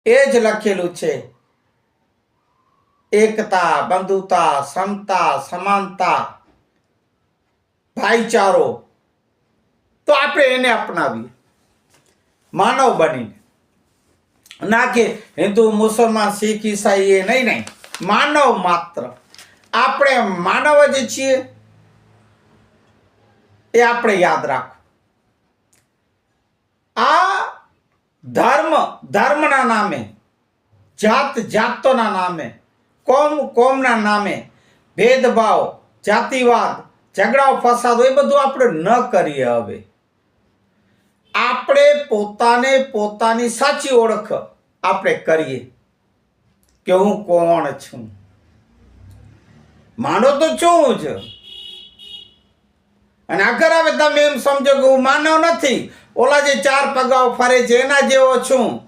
એ જ લખેલું છે. એકતા, બંધુતા, સમતા, સમાનતા, ભાઈચારો. તો આપણે એને અપનાવીએ માનવ બનીને. ના કે હિન્દુ, મુસલમાન, શીખ, ઈસાઈ એ નહીં. માનવ માત્ર. આપણે માનવ જ છીએ એ આપણે યાદ રાખો. આ ધર્મના નામે, જાતોના નામે, કોમના નામે ભેદભાવ, જાતિવાદ, ઝઘડાઓ, ફસાદો એ બધું આપણે ન કરીએ. હવે આપણે પોતાની સાચી ઓળખ આપણે કરીએ કે હું કોણ છું. માનો તો છું જ, અને આગળ આવે તમે એમ સમજો કે હું માનવ નથી, ઓલા જે ચાર પગાઓ ફરે છે એના જેવો છું.